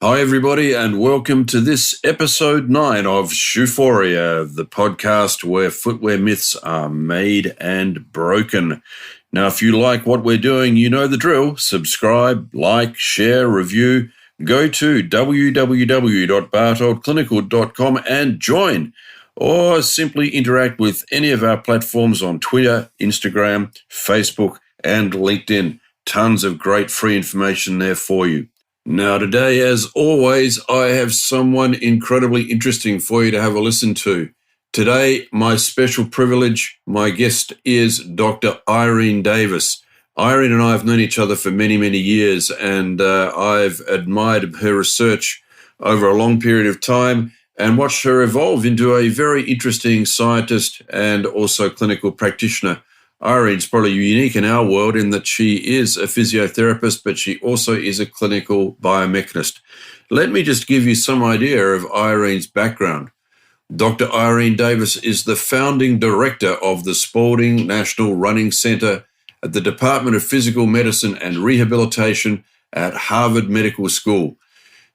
Hi, everybody, and welcome to this episode 9 of SHOEphoria, the podcast where footwear myths are made and broken. Now, if you like what we're doing, you know the drill. Subscribe, like, share, review. Go to www.bartoldclinical.com and join, or simply interact with any of our platforms on Twitter, Instagram, Facebook, and LinkedIn. Tons of great free information there for you. Now, today, as always, I have someone incredibly interesting for you to have a listen to. Today, my special privilege, my guest is Dr. Irene Davis. Irene and I have known each other for many, many years, and I've admired her research over a long period of time and watched her evolve into a very interesting scientist and also clinical practitioner. Irene's probably unique in our world in that she is a physiotherapist, but she also is a clinical biomechanist. Let me just give you some idea of Irene's background. Dr. Irene Davis is the founding director of the Spaulding National Running Center at the Department of Physical Medicine and Rehabilitation at Harvard Medical School.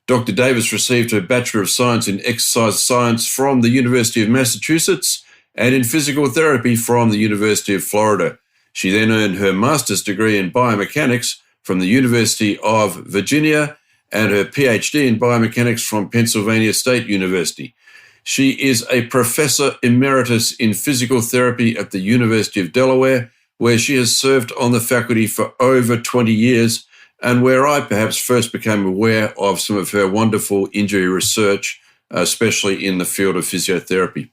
Dr. Davis received her Bachelor of Science in Exercise Science from the University of Massachusetts and in physical therapy from the University of Florida. She then earned her master's degree in biomechanics from the University of Virginia and her PhD in biomechanics from Pennsylvania State University. She is a professor emeritus in physical therapy at the University of Delaware, where she has served on the faculty for over 20 years and where I perhaps first became aware of some of her wonderful injury research, especially in the field of physiotherapy.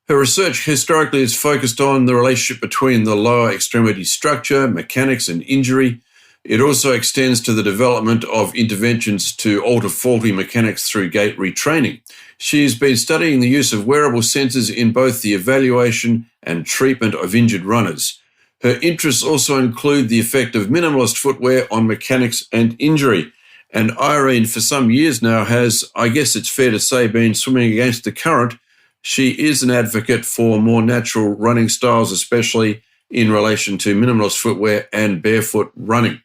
Her research historically is focused on the relationship between the lower extremity structure, mechanics, and injury. It also extends to the development of interventions to alter faulty mechanics through gait retraining. She's been studying the use of wearable sensors in both the evaluation and treatment of injured runners. Her interests also include the effect of minimalist footwear on mechanics and injury. And Irene, for some years now, has, I guess it's fair to say, been swimming against the current. She is an advocate for more natural running styles, especially in relation to minimalist footwear and barefoot running.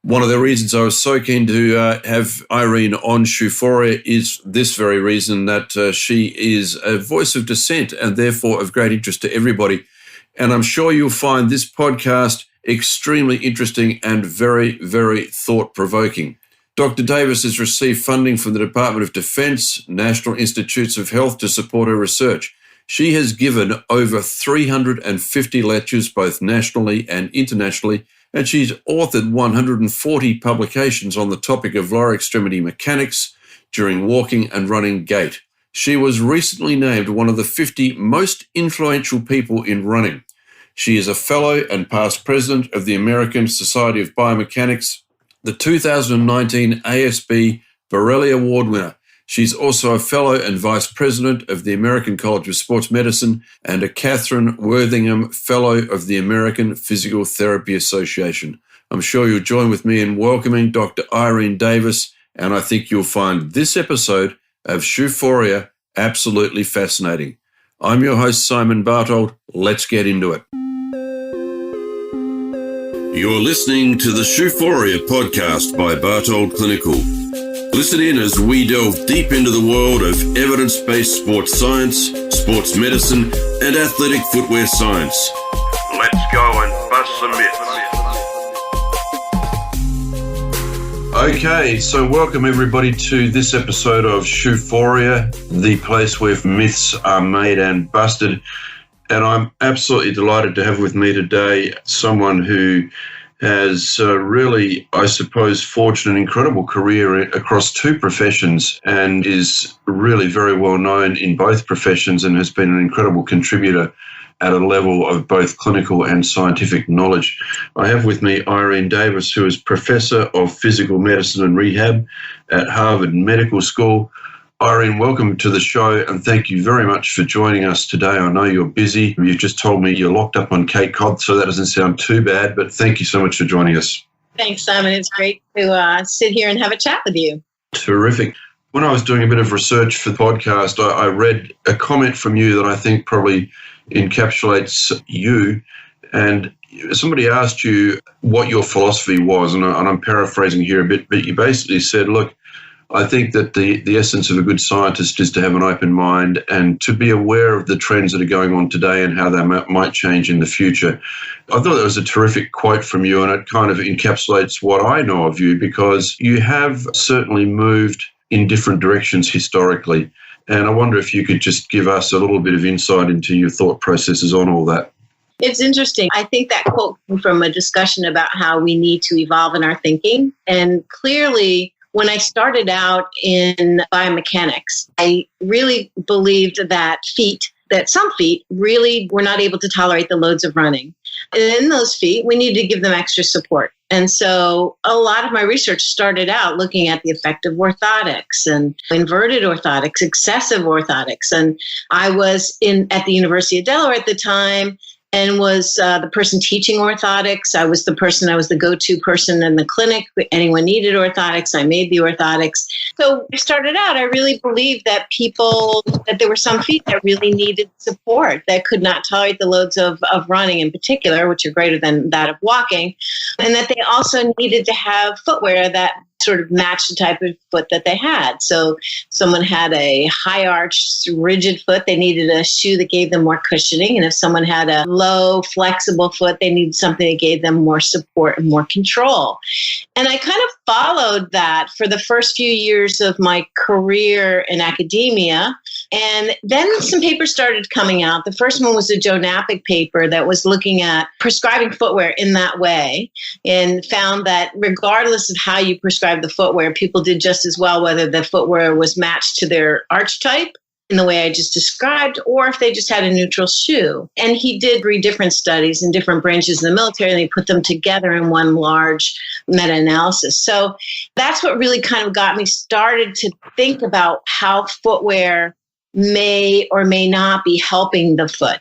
One of the reasons I was so keen to have Irene on SHOEphoria is this very reason, that she is a voice of dissent and therefore of great interest to everybody. And I'm sure you'll find this podcast extremely interesting and very, very thought-provoking. Dr. Davis has received funding from the Department of Defense, National Institutes of Health to support her research. She has given over 350 lectures, both nationally and internationally, and she's authored 140 publications on the topic of lower extremity mechanics during walking and running gait. She was recently named one of the 50 most influential people in running. She is a fellow and past president of the American Society of Biomechanics, the 2019 ASB Borelli Award winner. She's also a fellow and vice president of the American College of Sports Medicine and a Catherine Worthingham Fellow of the American Physical Therapy Association. I'm sure you'll join with me in welcoming Dr. Irene Davis, and I think you'll find this episode of SHOEphoria absolutely fascinating. I'm your host, Simon Bartold. Let's get into it. You're listening to the SHOEphoria podcast by Bartold Clinical. Listen in as we delve deep into the world of evidence-based sports science, sports medicine, and athletic footwear science. Let's go and bust some myths. Okay, so welcome everybody to this episode of SHOEphoria, the place where myths are made and busted. And I'm absolutely delighted to have with me today someone who has really, I suppose, forged an incredible career across two professions and is really very well known in both professions and has been an incredible contributor at a level of both clinical and scientific knowledge. I have with me Irene Davis, who is Professor of Physical Medicine and Rehab at Harvard Medical School. Irene, welcome to the show, and thank you very much for joining us today. I know you're busy. You've just told me you're locked up on Cape Cod, so that doesn't sound too bad, but thank you so much for joining us. Thanks, Simon. It's great to sit here and have a chat with you. Terrific. When I was doing a bit of research for the podcast, I read a comment from you that I think probably encapsulates you, and somebody asked you what your philosophy was, and I'm paraphrasing here a bit, but you basically said, look, I think that the essence of a good scientist is to have an open mind and to be aware of the trends that are going on today and how they might change in the future. I thought that was a terrific quote from you, and it kind of encapsulates what I know of you, because you have certainly moved in different directions historically. And I wonder if you could just give us a little bit of insight into your thought processes on all that. It's interesting. I think that quote came from a discussion about how we need to evolve in our thinking. And clearly, when I started out in biomechanics, I really believed that some feet really were not able to tolerate the loads of running. And in those feet, we needed to give them extra support. And so a lot of my research started out looking at the effect of orthotics and inverted orthotics, excessive orthotics. And I was at the University of Delaware at the time and was the person teaching orthotics. I was the go-to person in the clinic. Anyone needed orthotics, I made the orthotics. So I started out, I really believed that there were some feet that really needed support, that could not tolerate the loads of running in particular, which are greater than that of walking, and that they also needed to have footwear that sort of matched the type of foot that they had. So someone had a high arched, rigid foot, they needed a shoe that gave them more cushioning. And if someone had a low, flexible foot, they needed something that gave them more support and more control. And I kind of followed that for the first few years of my career in academia. And then some papers started coming out. The first one was a Joe Napick paper that was looking at prescribing footwear in that way, and found that regardless of how you prescribe the footwear, people did just as well whether the footwear was matched to their arch type in the way I just described, or if they just had a neutral shoe. And he did 3 different studies in different branches of the military, and he put them together in one large meta-analysis. So that's what really kind of got me started to think about how footwear may or may not be helping the foot.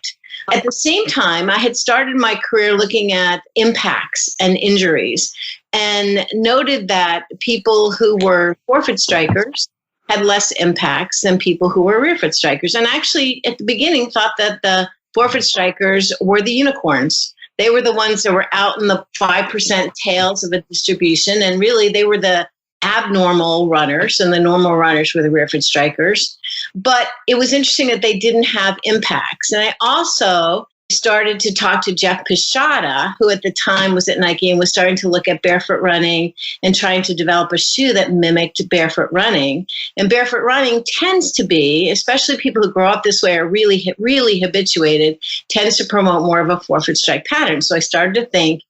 At the same time, I had started my career looking at impacts and injuries, and noted that people who were forefoot strikers had less impacts than people who were rearfoot strikers. And actually, at the beginning, thought that the forefoot strikers were the unicorns. They were the ones that were out in the 5% tails of a distribution, and really they were the abnormal runners, and the normal runners were the rearfoot strikers. But it was interesting that they didn't have impacts. And I also started to talk to Jeff Pichata, who at the time was at Nike and was starting to look at barefoot running and trying to develop a shoe that mimicked barefoot running. And barefoot running tends to be, especially people who grow up this way are really habituated, tends to promote more of a forefoot strike pattern. So I started to think,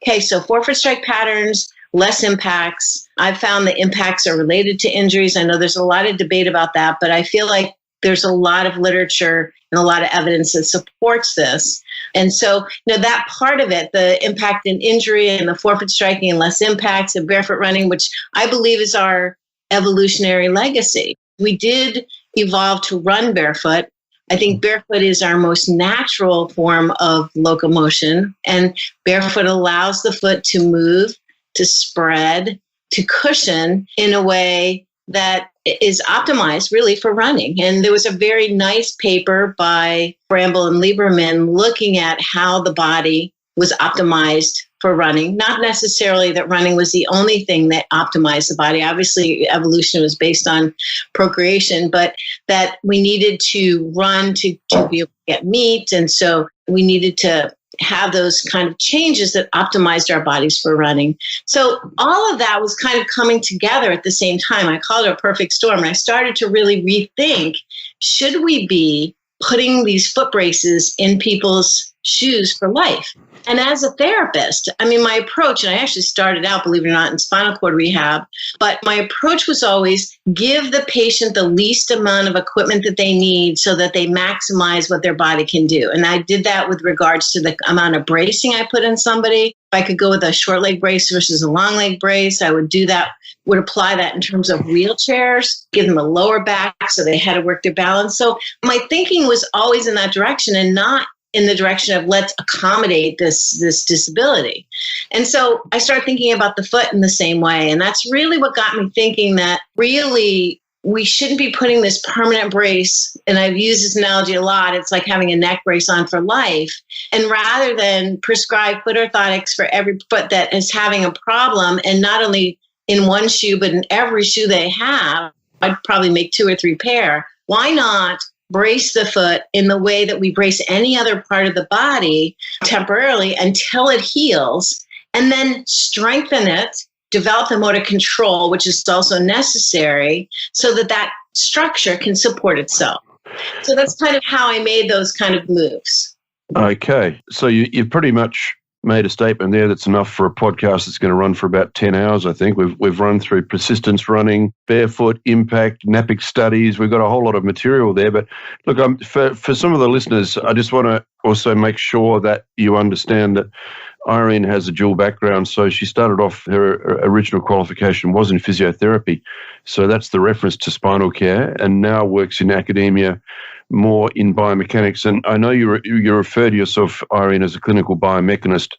okay, so forefoot strike patterns, less impacts. I've found the impacts are related to injuries. I know there's a lot of debate about that, but I feel like there's a lot of literature and a lot of evidence that supports this. And so, that part of it, the impact in injury and the forefoot striking and less impacts and barefoot running, which I believe is our evolutionary legacy. We did evolve to run barefoot. I think barefoot is our most natural form of locomotion, and barefoot allows the foot to move, to spread, to cushion in a way that is optimized really for running. And there was a very nice paper by Bramble and Lieberman looking at how the body was optimized for running. Not necessarily that running was the only thing that optimized the body. Obviously, evolution was based on procreation, but that we needed to run to be able to get meat. And so we needed to have those kind of changes that optimized our bodies for running. So all of that was kind of coming together at the same time. I called it a perfect storm. And I started to really rethink, should we be putting these foot braces in people's shoes for life? And as a therapist, my approach, and I actually started out, believe it or not, in spinal cord rehab, but my approach was always give the patient the least amount of equipment that they need so that they maximize what their body can do. And I did that with regards to the amount of bracing I put in somebody. If I could go with a short leg brace versus a long leg brace, I would do that, would apply that in terms of wheelchairs, give them a lower back so they had to work their balance. So my thinking was always in that direction and not in the direction of let's accommodate this disability. And so I started thinking about the foot in the same way. And that's really what got me thinking that really we shouldn't be putting this permanent brace. And I've used this analogy a lot. It's like having a neck brace on for life. And rather than prescribe foot orthotics for every foot that is having a problem, and not only in one shoe, but in every shoe they have, I'd probably make 2 or 3 pair. Why not brace the foot in the way that we brace any other part of the body temporarily until it heals, and then strengthen it, develop the motor control, which is also necessary, so that that structure can support itself. So that's kind of how I made those kind of moves. Okay. So you've pretty much made a statement there that's enough for a podcast that's going to run for about 10 hours, I think. We've run through persistence running, barefoot, impact, napping studies. We've got a whole lot of material there. But look, for some of the listeners, I just want to also make sure that you understand that Irene has a dual background. So she started off, her original qualification was in physiotherapy. So that's the reference to spinal care, and now works in academia more in biomechanics. And I know you refer to yourself, Irene, as a clinical biomechanist,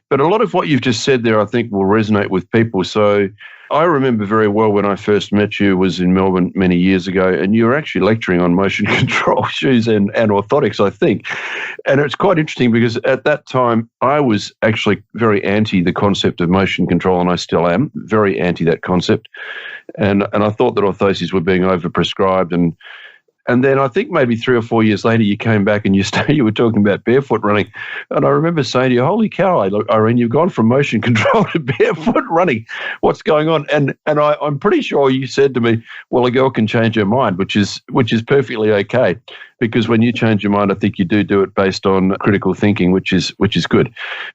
but a lot of what you've just said there, I think, will resonate with people. So I remember very well when I first met you was in Melbourne many years ago, and you were actually lecturing on motion control shoes and orthotics, I think. And it's quite interesting because at that time, I was actually very anti the concept of motion control, and I still am very anti that concept. And I thought that orthoses were being overprescribed. And then I think maybe 3 or 4 years later, you came back and you were talking about barefoot running. And I remember saying to you, holy cow, Irene, you've gone from motion control to barefoot running. What's going on? And I'm pretty sure you said to me, well, a girl can change her mind, which is perfectly okay. Because when you change your mind, I think you do it based on critical thinking, which is good.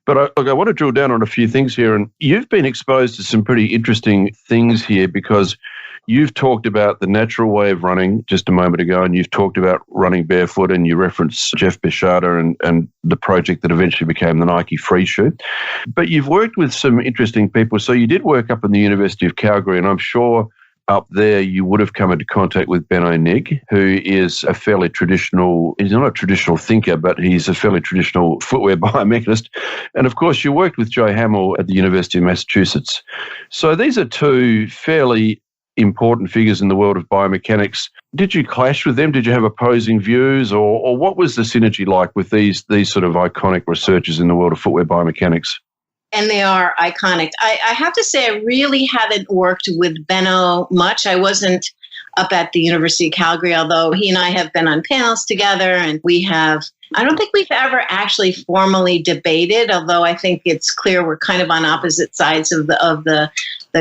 But I want to drill down on a few things here. And you've been exposed to some pretty interesting things here, because you've talked about the natural way of running just a moment ago, and you've talked about running barefoot, and you referenced Jeff Beshada and the project that eventually became the Nike Free Shoe. But you've worked with some interesting people. So you did work up in the University of Calgary, and I'm sure up there you would have come into contact with Benno Nig, who is a fairly traditional, he's not a traditional thinker, but he's a fairly traditional footwear biomechanist. And of course, you worked with Joe Hamill at the University of Massachusetts. So these are two fairly important figures in the world of biomechanics. Did you clash with them? Did you have opposing views, or what was the synergy like with these sort of iconic researchers in the world of footwear biomechanics? And they are iconic. I have to say, I really haven't worked with Benno much. I wasn't up at the University of Calgary, although he and I have been on panels together, and I don't think we've ever actually formally debated, although I think it's clear we're kind of on opposite sides of the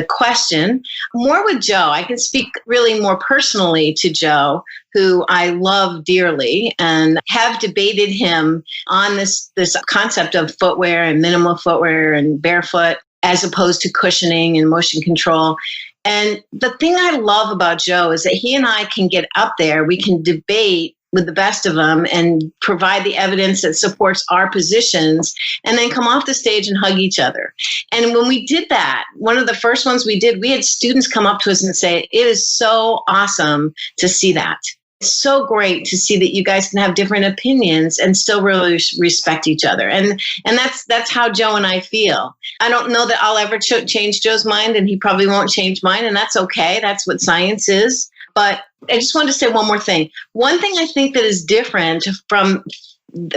question. More with Joe. I can speak really more personally to Joe, who I love dearly, and have debated him on this concept of footwear and minimal footwear and barefoot, as opposed to cushioning and motion control. And the thing I love about Joe is that he and I can get up there, we can debate with the best of them and provide the evidence that supports our positions, and then come off the stage and hug each other. And when we did that, one of the first ones we did, we had students come up to us and say, it is so awesome to see that. It's so great to see that you guys can have different opinions and still really respect each other. And that's how Joe and I feel. I don't know that I'll ever change Joe's mind, and he probably won't change mine, and that's okay. That's what science is. But I just wanted to say one more thing. One thing I think that is different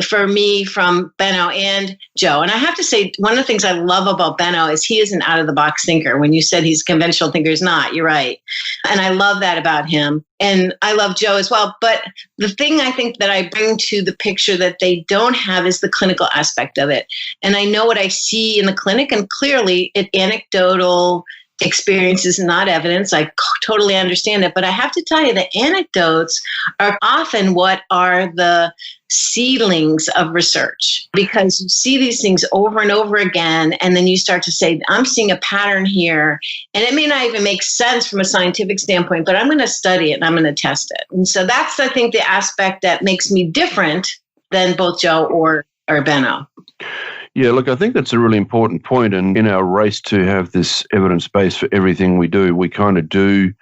for me from Benno and Joe, and I have to say, one of the things I love about Benno is he is an out-of-the-box thinker. When you said he's a conventional thinker, he's not. You're right. And I love that about him. And I love Joe as well. But the thing I think that I bring to the picture that they don't have is the clinical aspect of it. And I know what I see in the clinic, and clearly it anecdotal experience is not evidence. I totally understand it. But I have to tell you, the anecdotes are often what are the seedlings of research, because you see these things over and over again, and then you start to say, I'm seeing a pattern here, and it may not even make sense from a scientific standpoint, but I'm going to study it and I'm going to test it. And so that's, I think, the aspect that makes me different than both Joe or Benno. Yeah, look, I think that's a really important point. And in our race to have this evidence base for everything we do, we kind of do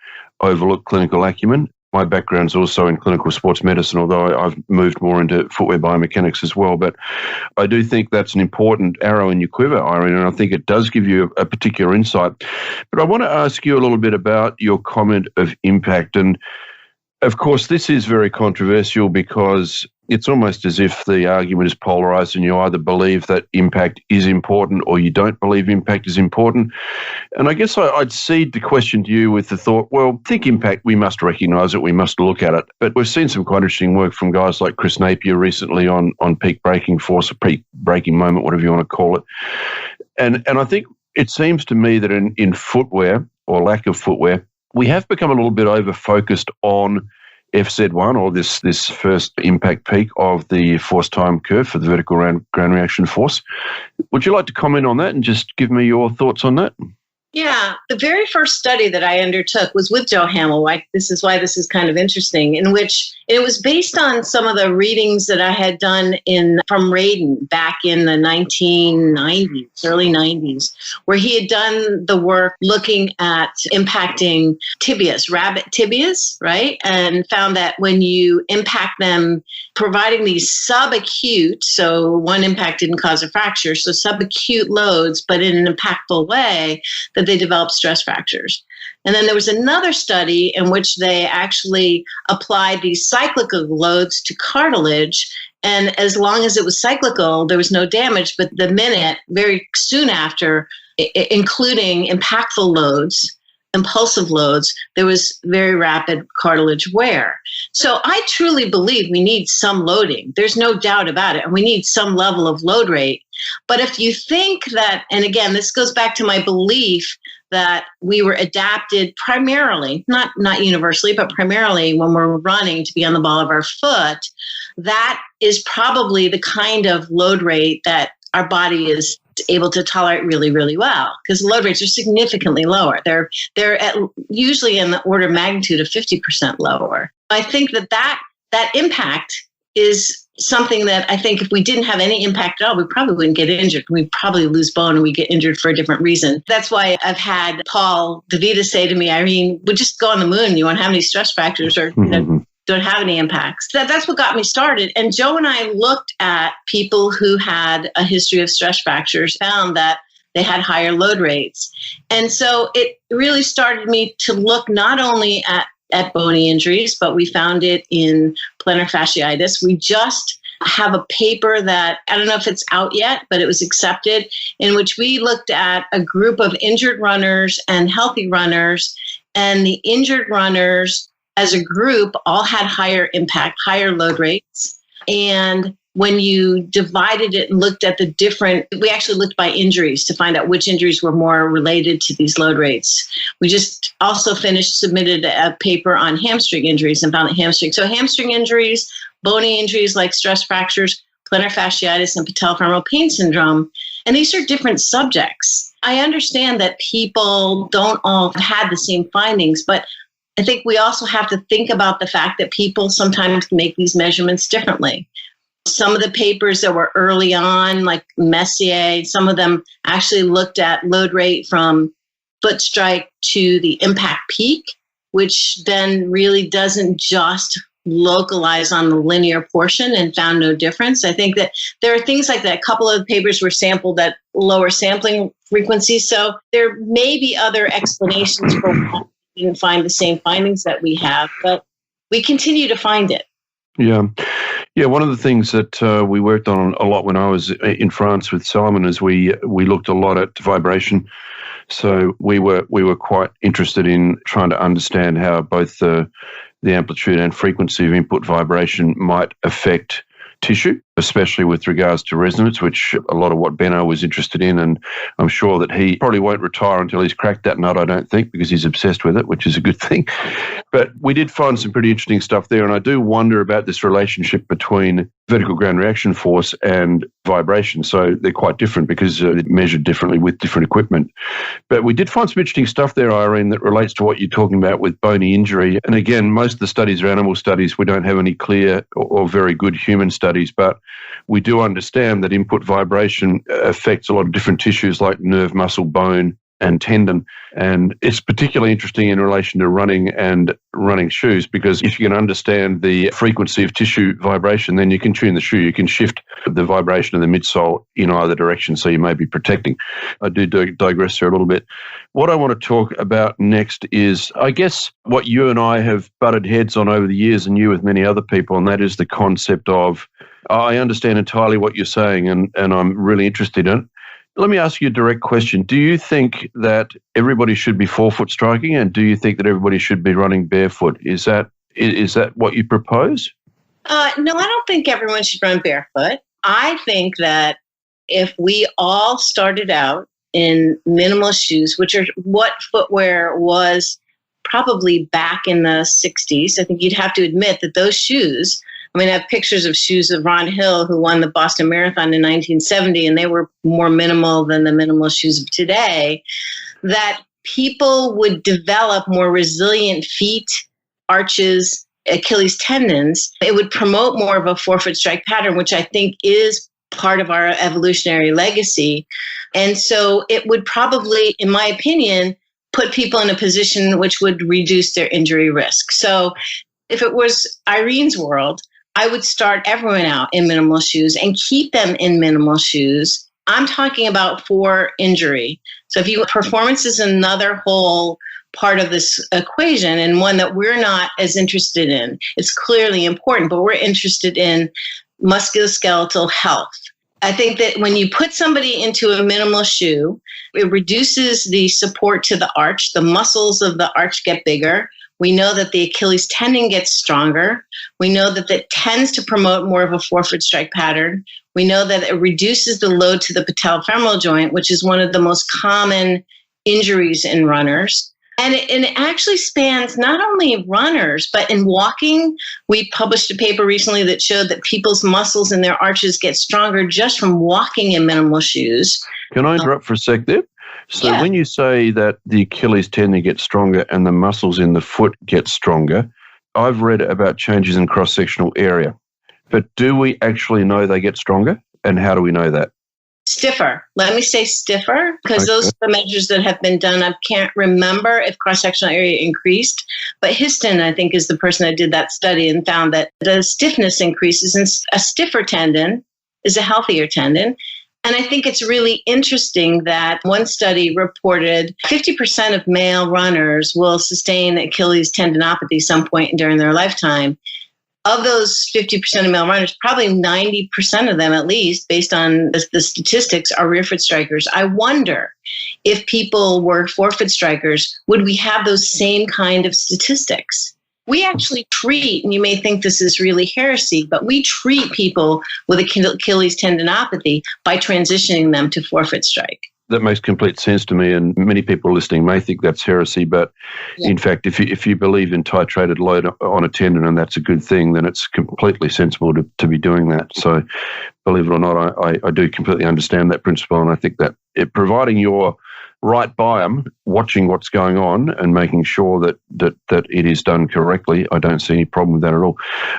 overlook clinical acumen. My background's also in clinical sports medicine, although I've moved more into footwear biomechanics as well. But I do think that's an important arrow in your quiver, Irene, and I think it does give you a particular insight. But I want to ask you a little bit about your comment of impact. And of course, this is very controversial because It's almost as if the argument is polarized and you either believe that impact is important or you don't believe impact is important. And I guess I'd cede the question to you with the thought, well, think impact, we must recognize it, we must look at it. But we've seen some quite interesting work from guys like Chris Napier recently on peak braking force, or peak braking moment, whatever you want to call it. And I think it seems to me that in footwear, or lack of footwear, we have become a little bit over-focused on FZ1, or this first impact peak of the force time curve for the vertical ground reaction force. Would you like to comment on that and just give me your thoughts on that? Yeah, the very first study that I undertook was with Joe Hamel. This is why this is kind of interesting, in which it was based on some of the readings that I had done from Radin back in the 1990s, early 90s, where he had done the work looking at impacting tibias, rabbit tibias, right? And found that when you impact them, providing these subacute, so one impact didn't cause a fracture, so subacute loads, but in an impactful way, that they developed stress fractures. And then there was another study in which they actually applied these cyclical loads to cartilage. And as long as it was cyclical, there was no damage. But the minute, very soon after, including impactful loads, impulsive loads, there was very rapid cartilage wear. So I truly believe we need some loading. There's no doubt about it. And we need some level of load rate. But if you think that, and again, this goes back to my belief that we were adapted primarily, not universally, but primarily when we're running to be on the ball of our foot, that is probably the kind of load rate that our body is able to tolerate really, really well, because load rates are significantly lower. They're usually in the order of magnitude of 50% lower. I think that impact is something that I think if we didn't have any impact at all, we probably wouldn't get injured. We'd probably lose bone and we get injured for a different reason. That's why I've had Paul DeVita say to me, Irene, we'll just go on the moon. You won't have any stress fractures or don't have any impacts. That's what got me started. And Joe and I looked at people who had a history of stress fractures, found that they had higher load rates. And so it really started me to look not only at bony injuries, but we found it in plantar fasciitis. We just have a paper that, I don't know if it's out yet, but it was accepted, in which we looked at a group of injured runners and healthy runners, and the injured runners as a group all had higher impact, higher load rates. And when you divided it and looked at we actually looked by injuries to find out which injuries were more related to these load rates. We just also submitted a paper on hamstring injuries and found that hamstring injuries, bony injuries like stress fractures, plantar fasciitis, and patellofemoral pain syndrome. And these are different subjects. I understand that people don't all have the same findings, but I think we also have to think about the fact that people sometimes make these measurements differently. Some of the papers that were early on, like Messier, some of them actually looked at load rate from foot strike to the impact peak, which then really doesn't just localize on the linear portion, and found no difference. I think that there are things like that. A couple of papers were sampled at lower sampling frequencies. So there may be other explanations for why we didn't find the same findings that we have, but we continue to find it. Yeah, one of the things that we worked on a lot when I was in France with Simon is we looked a lot at vibration. So we were quite interested in trying to understand how both the amplitude and frequency of input vibration might affect tissue, especially with regards to resonance, which a lot of what Benno was interested in. And I'm sure that he probably won't retire until he's cracked that nut, I don't think, because he's obsessed with it, which is a good thing. But we did find some pretty interesting stuff there. And I do wonder about this relationship between vertical ground reaction force and vibration. So they're quite different because they're measured differently with different equipment. But we did find some interesting stuff there, Irene, that relates to what you're talking about with bony injury. And again, most of the studies are animal studies. We don't have any clear or very good human studies, but we do understand that input vibration affects a lot of different tissues like nerve, muscle, bone, and tendon. And it's particularly interesting in relation to running and running shoes, because if you can understand the frequency of tissue vibration, then you can tune the shoe. You can shift the vibration of the midsole in either direction, so you may be protecting. I do digress here a little bit. What I want to talk about next is, I guess, what you and I have butted heads on over the years, and you with many other people, and that is the concept of, I understand entirely what you're saying, and I'm really interested in it. Let me ask you a direct question. Do you think that everybody should be forefoot striking, and do you think that everybody should be running barefoot? Is that what you propose? No, I don't think everyone should run barefoot. I think that if we all started out in minimal shoes, which are what footwear was probably back in the 60s, I think you'd have to admit that those shoes, I mean, I have pictures of shoes of Ron Hill, who won the Boston Marathon in 1970, and they were more minimal than the minimal shoes of today, that people would develop more resilient feet, arches, Achilles tendons. It would promote more of a forefoot strike pattern, which I think is part of our evolutionary legacy. And so it would probably, in my opinion, put people in a position which would reduce their injury risk. So if it was Irene's world, I would start everyone out in minimal shoes and keep them in minimal shoes. I'm talking about for injury. So if performance is another whole part of this equation, and one that we're not as interested in. It's clearly important, but we're interested in musculoskeletal health. I think that when you put somebody into a minimal shoe, it reduces the support to the arch. The muscles of the arch get bigger. We know that the Achilles tendon gets stronger. We know that that tends to promote more of a forefoot strike pattern. We know that it reduces the load to the patellofemoral joint, which is one of the most common injuries in runners. And it actually spans not only runners, but in walking. We published a paper recently that showed that people's muscles in their arches get stronger just from walking in minimal shoes. Can I interrupt for a sec there? So Yeah. when you say that the Achilles tendon gets stronger and the muscles in the foot get stronger, I've read about changes in cross-sectional area. But do we actually know they get stronger? And how do we know that? Stiffer. Let me say stiffer, because Okay. those are the measures that have been done. I can't remember if cross-sectional area increased, but Histon, I think, is the person that did that study and found that the stiffness increases, and a stiffer tendon is a healthier tendon. And I think it's really interesting that one study reported 50% of male runners will sustain Achilles tendinopathy some point during their lifetime. Of those 50% of male runners, probably 90% of them, at least, based on the statistics, are rear foot strikers. I wonder if people were forefoot strikers, would we have those same kind of statistics? We actually treat, and you may think this is really heresy, but we treat people with Achilles tendinopathy by transitioning them to forefoot strike. That makes complete sense to me, and many people listening may think that's heresy, but in fact, if you believe in titrated load on a tendon and that's a good thing, then it's completely sensible to be doing that. So believe it or not, I do completely understand that principle, and I think that providing your right biome, watching what's going on and making sure that it is done correctly, I don't see any problem with that at all.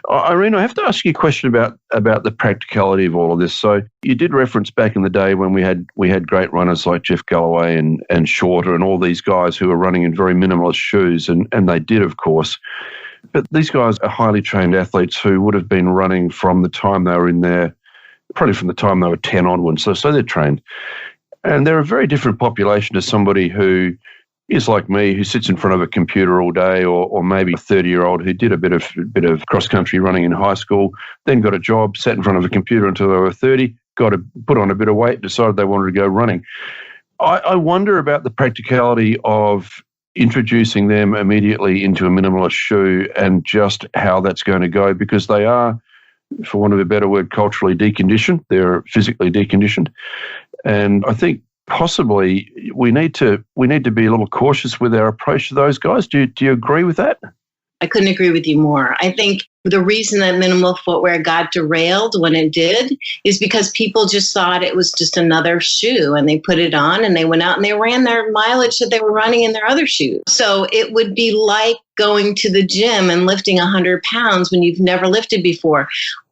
Irene, I have to ask you a question about the practicality of all of this. So you did reference back in the day when we had great runners like Jeff Galloway and Shorter and all these guys who were running in very minimalist shoes, and they did, of course. But these guys are highly trained athletes who would have been running from the time they were in there, probably from the time they were 10 onwards. So they're trained. And they're a very different population to somebody who is like me, who sits in front of a computer all day, or maybe a 30-year-old who did a bit of cross-country running in high school, then got a job, sat in front of a computer until they were 30, got to put on a bit of weight, decided they wanted to go running. I wonder about the practicality of introducing them immediately into a minimalist shoe and just how that's going to go, because they are, for want of a better word, culturally deconditioned. They're physically deconditioned. And I think possibly we need to be a little cautious with our approach to those guys. Do you agree with that? I couldn't agree with you more. I think the reason that minimal footwear got derailed when it did is because people just thought it was just another shoe, and they put it on and they went out and they ran their mileage that they were running in their other shoes. So it would be like going to the gym and lifting 100 pounds when you've never lifted before.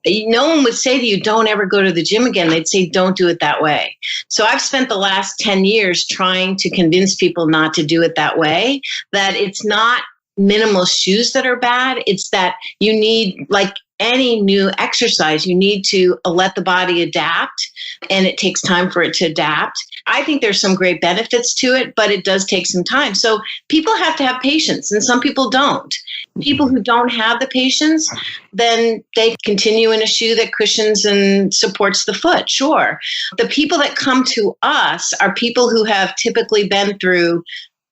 no one would say to you, don't ever go to the gym again. They'd say, don't do it that way. So I've spent the last 10 years trying to convince people not to do it that way, that it's not minimal shoes that are bad. It's that you need, like any new exercise, you need to let the body adapt, and it takes time for it to adapt. I think there's some great benefits to it, but it does take some time. So people have to have patience, and some people don't. People who don't have the patience, then they continue in a shoe that cushions and supports the foot, sure. The people that come to us are people who have typically been through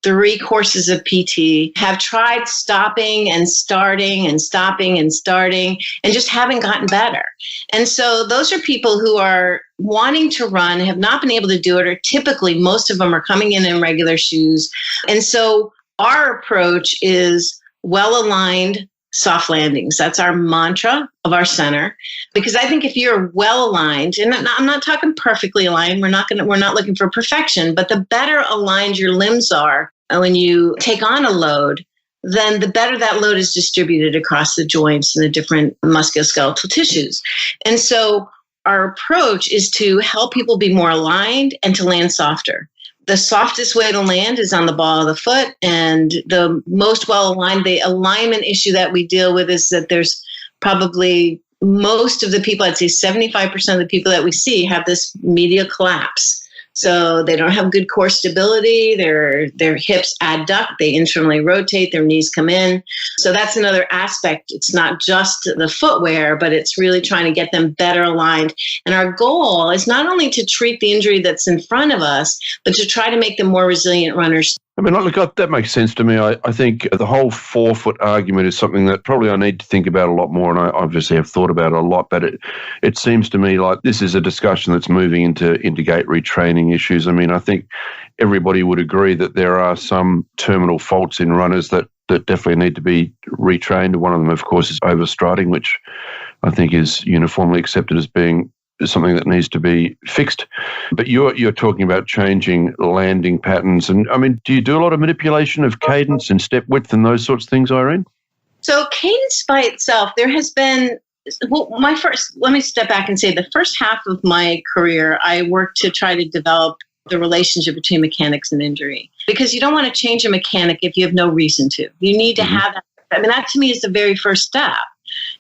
3 courses of PT, have tried stopping and starting and stopping and starting and just haven't gotten better. And so those are people who are wanting to run, have not been able to do it, or typically most of them are coming in regular shoes. And so our approach is well-aligned soft landings. That's our mantra of our center. Because I think if you're well aligned, and I'm not talking perfectly aligned, we're not looking for perfection, but the better aligned your limbs are when you take on a load, then the better that load is distributed across the joints and the different musculoskeletal tissues. And so our approach is to help people be more aligned and to land softer. The softest way to land is on the ball of the foot, and the most well-aligned, the alignment issue that we deal with is that there's probably most of the people, I'd say 75% of the people that we see have this medial collapse. So they don't have good core stability, their hips adduct, they internally rotate, their knees come in. So that's another aspect. It's not just the footwear, but it's really trying to get them better aligned. And our goal is not only to treat the injury that's in front of us, but to try to make them more resilient runners. I mean, look, that makes sense to me. I think the whole forefoot argument is something that probably I need to think about a lot more, and I obviously have thought about it a lot, but it seems to me like this is a discussion that's moving into gait retraining issues. I mean, I think everybody would agree that there are some terminal faults in runners that definitely need to be retrained. One of them, of course, is overstriding, which I think is uniformly accepted as being something that needs to be fixed. But you're talking about changing landing patterns. And I mean, do you do a lot of manipulation of cadence and step width and those sorts of things, Irene? So cadence by itself, there has been, let me step back and say the first half of my career, I worked to try to develop the relationship between mechanics and injury. Because you don't want to change a mechanic if you have no reason to. You need to have that. I mean, that to me is the very first step.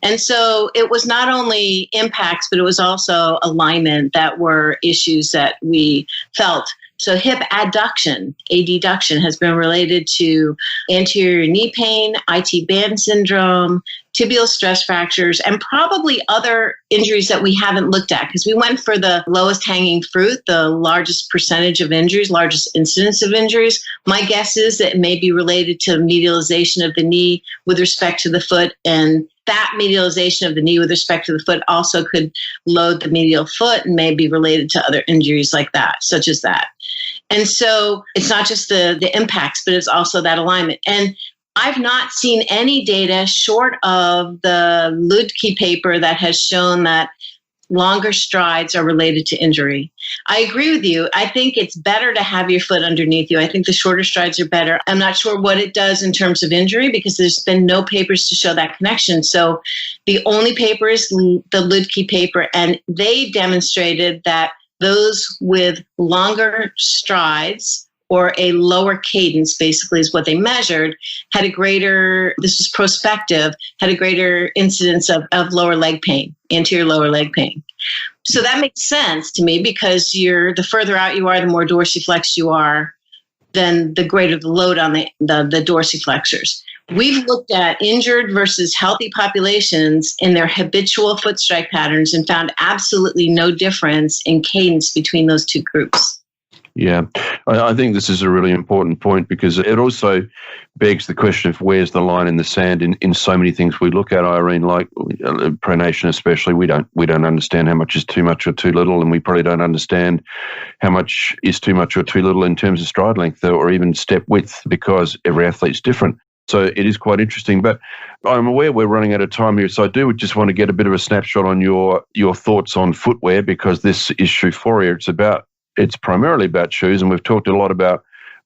And so it was not only impacts, but it was also alignment that were issues that we felt. So hip adduction, adduction, has been related to anterior knee pain, IT band syndrome, tibial stress fractures, and probably other injuries that we haven't looked at, because we went for the lowest hanging fruit, the largest percentage of injuries, largest incidence of injuries. My guess is that it may be related to medialization of the knee with respect to the foot, and that medialization of the knee with respect to the foot also could load the medial foot and may be related to other injuries like that, such as that. And so it's not just the impacts, but it's also that alignment. And I've not seen any data short of the Ludke paper that has shown that longer strides are related to injury. I agree with you. I think it's better to have your foot underneath you. I think the shorter strides are better. I'm not sure what it does in terms of injury because there's been no papers to show that connection. So the only paper is the Ludke paper, and they demonstrated that those with longer strides or a lower cadence, basically is what they measured, had a greater, this was prospective, had a greater incidence of lower leg pain, anterior lower leg pain. So that makes sense to me because the further out you are, the more dorsiflex you are, then the greater the load on the dorsiflexors. We've looked at injured versus healthy populations in their habitual foot strike patterns and found absolutely no difference in cadence between those two groups. Yeah, I think this is a really important point because it also begs the question of where's the line in the sand in so many things we look at, Irene, like pronation especially. We don't understand how much is too much or too little, and we probably don't understand how much is too much or too little in terms of stride length or even step width because every athlete's different. So it is quite interesting, but I'm aware we're running out of time here, so I do just want to get a bit of a snapshot on your thoughts on footwear because this is SHOEphoria. It's primarily about shoes, and we've talked a lot about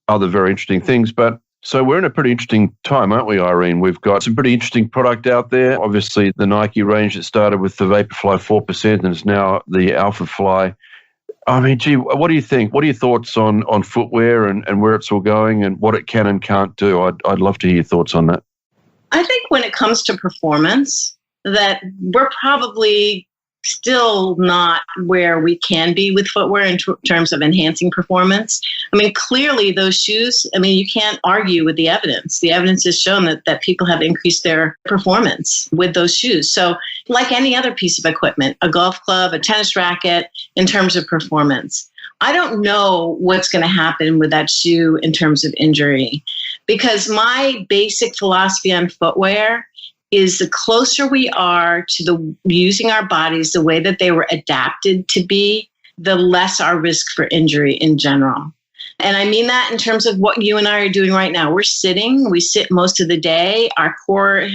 other very interesting things, but So we're in a pretty interesting time, aren't we, Irene? We've got some pretty interesting product out there. Obviously, the Nike range that started with the Vaporfly 4% and is now the Alpha Fly. I mean, gee, what do you think? What are your thoughts on footwear and where it's all going and what it can and can't do? I'd love to hear your thoughts on that. I think when it comes to performance, that we're probably still not where we can be with footwear in terms of enhancing performance. I mean, clearly those shoes, I mean, you can't argue with the evidence. The evidence has shown that people have increased their performance with those shoes. So like any other piece of equipment, a golf club, a tennis racket, in terms of performance, I don't know what's going to happen with that shoe in terms of injury, because my basic philosophy on footwear is the closer we are to the using our bodies the way that they were adapted to be, the less our risk for injury in general. And I mean that in terms of what you and I are doing right now. We're sitting, we sit most of the day. Our core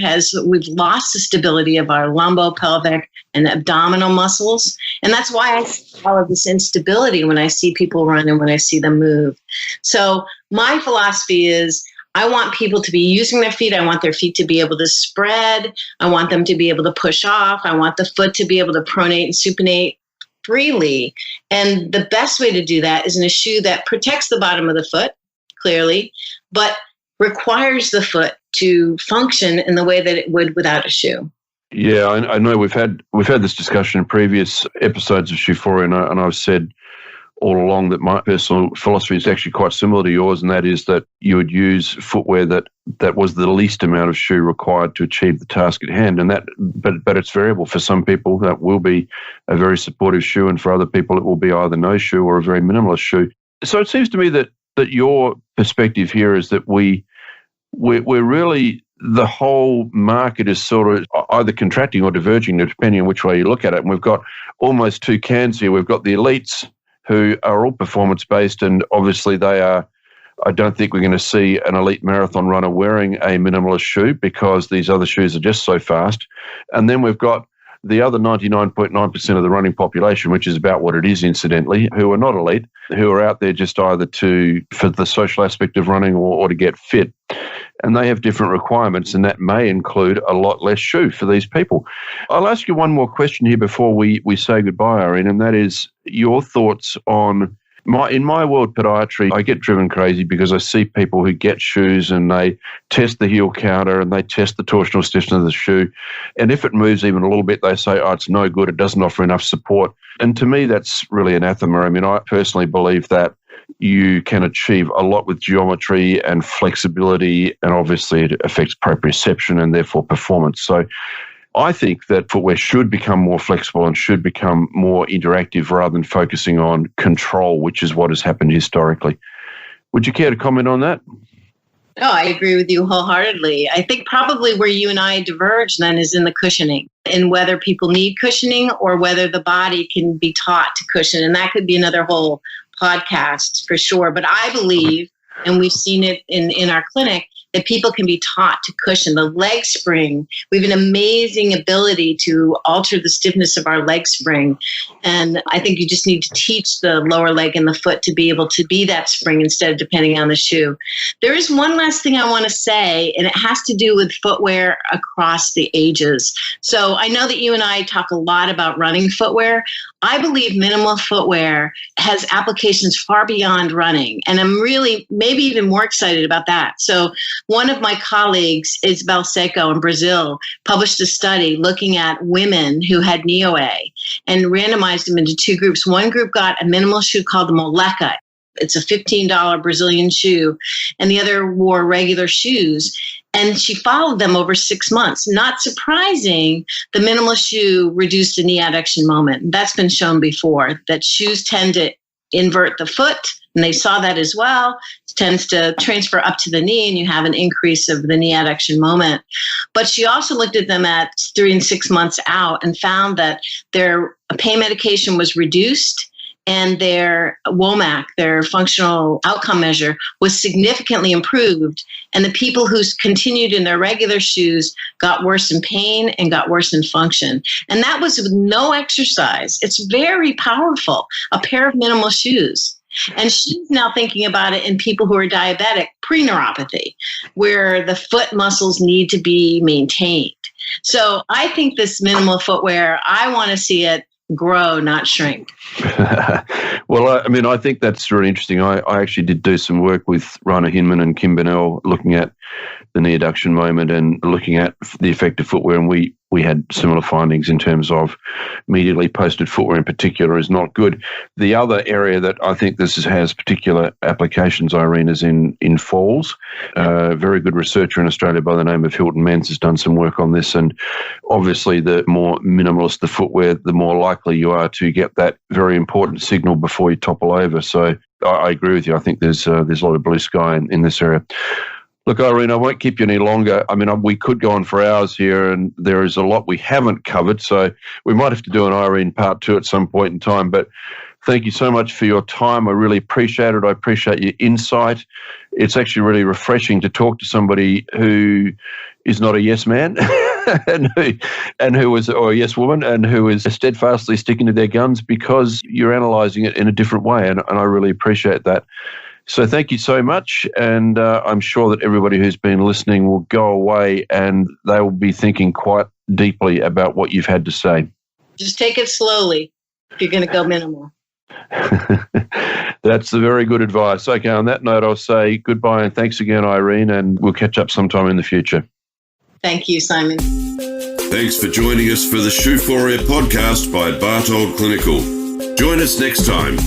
we've lost the stability of our lumbopelvic and abdominal muscles. And that's why I see all of this instability when I see people run and when I see them move. So my philosophy is, I want people to be using their feet. I want their feet to be able to spread. I want them to be able to push off. I want the foot to be able to pronate and supinate freely. And the best way to do that is in a shoe that protects the bottom of the foot, clearly, but requires the foot to function in the way that it would without a shoe. Yeah, I know we've had this discussion in previous episodes of SHOEphoria, and I've said all along that my personal philosophy is actually quite similar to yours, and that is that you would use footwear that was the least amount of shoe required to achieve the task at hand. And but it's variable. For some people, that will be a very supportive shoe, and for other people, it will be either no shoe or a very minimalist shoe. So it seems to me that your perspective here is that we're really, the whole market is sort of either contracting or diverging, depending on which way you look at it. And we've got almost two camps here. We've got the elites, who are all performance-based, and obviously I don't think we're going to see an elite marathon runner wearing a minimalist shoe because these other shoes are just so fast. And then we've got the other 99.9% of the running population, which is about what it is, incidentally, who are not elite, who are out there just either for the social aspect of running or to get fit. And they have different requirements, and that may include a lot less shoe for these people. I'll ask you one more question here before we say goodbye, Irene, and that is your thoughts on in my world, podiatry. I get driven crazy because I see people who get shoes and they test the heel counter and they test the torsional stiffness of the shoe. And if it moves even a little bit, they say, oh, it's no good. It doesn't offer enough support. And to me, that's really anathema. I mean, I personally believe that you can achieve a lot with geometry and flexibility, and obviously it affects proprioception and therefore performance. So I think that footwear should become more flexible and should become more interactive rather than focusing on control, which is what has happened historically. Would you care to comment on that? No, I agree with you wholeheartedly. I think probably where you and I diverge then is in the cushioning, and whether people need cushioning or whether the body can be taught to cushion. And that could be another whole podcast for sure. But I believe, and we've seen it in our clinic, that people can be taught to cushion. The leg spring, we have an amazing ability to alter the stiffness of our leg spring. And I think you just need to teach the lower leg and the foot to be able to be that spring instead of depending on the shoe. There is one last thing I want to say, and it has to do with footwear across the ages. So I know that you and I talk a lot about running footwear. I believe minimal footwear has applications far beyond running. And I'm really maybe even more excited about that. So one of my colleagues, Isabel Seco in Brazil, published a study looking at women who had knee-OA and randomized them into two groups. One group got a minimal shoe called the Moleca. It's a $15 Brazilian shoe. And the other wore regular shoes. And she followed them over 6 months. Not surprising, the minimal shoe reduced the knee adduction moment. That's been shown before, that shoes tend to invert the foot, and they saw that as well. It tends to transfer up to the knee, and you have an increase of the knee adduction moment. But she also looked at them at 3 and 6 months out and found that their pain medication was reduced, and their WOMAC, their functional outcome measure, was significantly improved. And the people who continued in their regular shoes got worse in pain and got worse in function. And that was with no exercise. It's very powerful, a pair of minimal shoes. And she's now thinking about it in people who are diabetic, pre-neuropathy, where the foot muscles need to be maintained. So I think this minimal footwear, I want to see it grow, not shrink. Well, I think that's really interesting. I actually did do some work with Rana Hinman and Kim Bennell looking at the knee adduction moment and looking at the effect of footwear, and we had similar findings in terms of immediately posted footwear in particular is not good. The other area that I think this has particular applications, Irene, is in falls. A very good researcher in Australia by the name of Hilton Menz has done some work on this, and obviously the more minimalist the footwear, the more likely you are to get that very important signal before you topple over. So I agree with you. I think there's a lot of blue sky in this area. Look, Irene, I won't keep you any longer. We could go on for hours here, and there is a lot we haven't covered, so we might have to do an Irene part 2 at some point in time. But thank you so much for your time. I really appreciate it. I appreciate your insight. It's actually really refreshing to talk to somebody who is not a yes man and who is, or a yes woman, and who is steadfastly sticking to their guns because you're analysing it in a different way, and I really appreciate that. So thank you so much, and I'm sure that everybody who's been listening will go away and they will be thinking quite deeply about what you've had to say. Just take it slowly if you're going to go minimal. That's very good advice. Okay, on that note, I'll say goodbye and thanks again, Irene, and we'll catch up sometime in the future. Thank you, Simon. Thanks for joining us for the SHOEphoria podcast by Bartold Clinical. Join us next time.